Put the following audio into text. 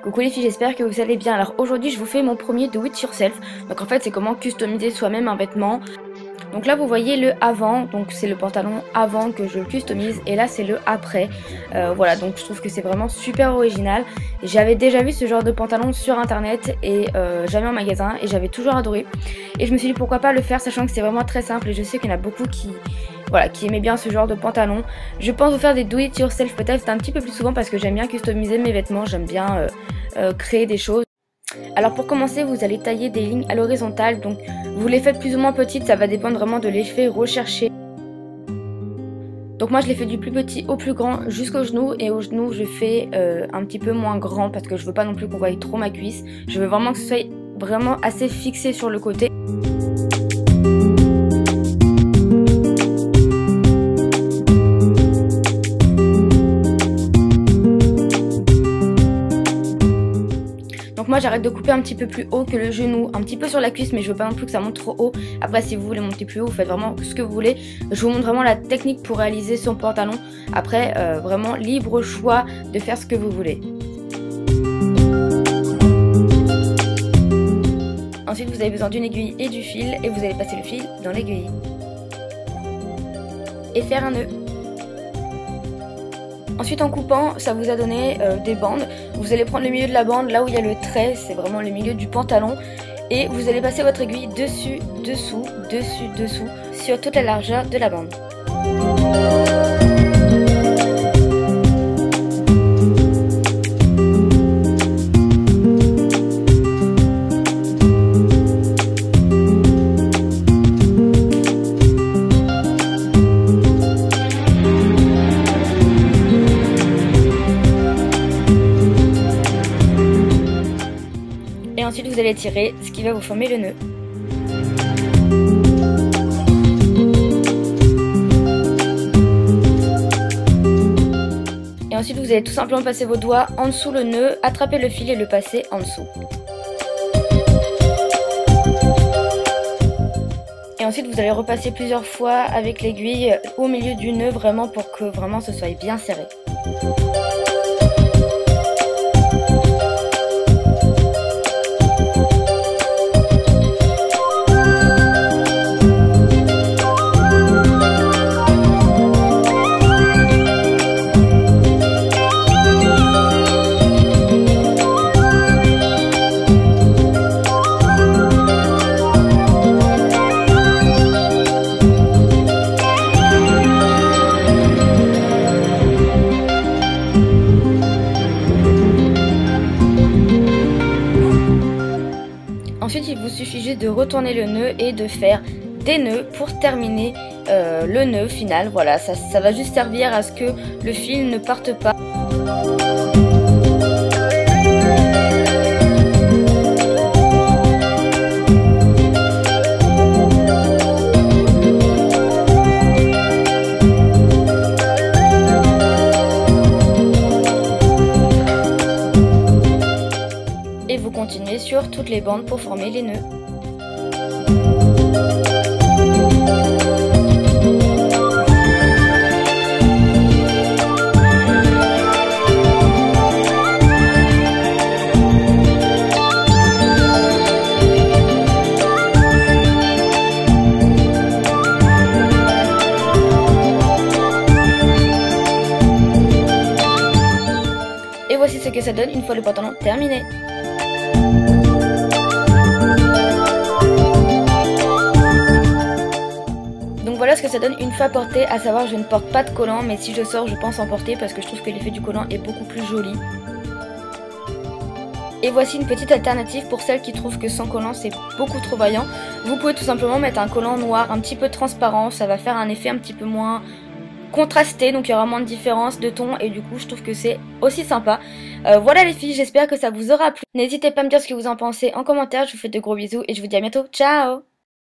Coucou les filles, j'espère que vous allez bien. Alors aujourd'hui je vous fais mon premier do it yourself. Donc en fait c'est comment customiser soi-même un vêtement. Donc là vous voyez le avant, donc c'est le pantalon avant que je le customise et là c'est le après. Voilà, donc je trouve que c'est vraiment super original. J'avais déjà vu ce genre de pantalon sur internet et jamais en magasin et j'avais toujours adoré. Et je me suis dit pourquoi pas le faire, sachant que c'est vraiment très simple et je sais qu'il y en a beaucoup qui aimaient bien ce genre de pantalon. Je pense vous faire des do it yourself peut-être un petit peu plus souvent parce que j'aime bien customiser mes vêtements, j'aime bien créer des choses. Alors pour commencer vous allez tailler des lignes à l'horizontale, donc vous les faites plus ou moins petites, ça va dépendre vraiment de l'effet recherché. Donc moi je les fais du plus petit au plus grand jusqu'au genou, et au genou je fais un petit peu moins grand parce que je veux pas non plus qu'on voie trop ma cuisse. Je veux vraiment que ce soit vraiment assez fixé sur le côté. Donc moi j'arrête de couper un petit peu plus haut que le genou, un petit peu sur la cuisse, mais je veux pas non plus que ça monte trop haut. Après si vous voulez monter plus haut, vous faites vraiment ce que vous voulez. Je vous montre vraiment la technique pour réaliser son pantalon. Après vraiment libre choix de faire ce que vous voulez. Ensuite vous avez besoin d'une aiguille et du fil, et vous allez passer le fil dans l'aiguille et faire un nœud. Ensuite en coupant, ça vous a donné des bandes. Vous allez prendre le milieu de la bande, là où il y a le trait, c'est vraiment le milieu du pantalon. Et vous allez passer votre aiguille dessus, dessous, dessus, dessous, sur toute la largeur de la bande. Et ensuite vous allez tirer, ce qui va vous former le nœud. Et ensuite vous allez tout simplement passer vos doigts en dessous le nœud, attraper le fil et le passer en dessous. Et ensuite vous allez repasser plusieurs fois avec l'aiguille au milieu du nœud, vraiment pour que vraiment ce soit bien serré. Ensuite il vous suffit juste de retourner le nœud et de faire des nœuds pour terminer le nœud final. Voilà, ça va juste servir à ce que le fil ne parte pas. Et vous continuez sur toutes les bandes pour former les nœuds. Et voici ce que ça donne une fois le pantalon terminé. Donc voilà ce que ça donne une fois porté, à savoir je ne porte pas de collant, mais si je sors je pense en porter parce que je trouve que l'effet du collant est beaucoup plus joli. Et voici une petite alternative pour celles qui trouvent que sans collant c'est beaucoup trop vaillant. Vous pouvez tout simplement mettre un collant noir un petit peu transparent, ça va faire un effet un petit peu moins contrasté, donc il y aura moins de différence de ton et du coup je trouve que c'est aussi sympa. Voilà les filles, j'espère que ça vous aura plu. N'hésitez pas à me dire ce que vous en pensez en commentaire, je vous fais de gros bisous et je vous dis à bientôt, ciao!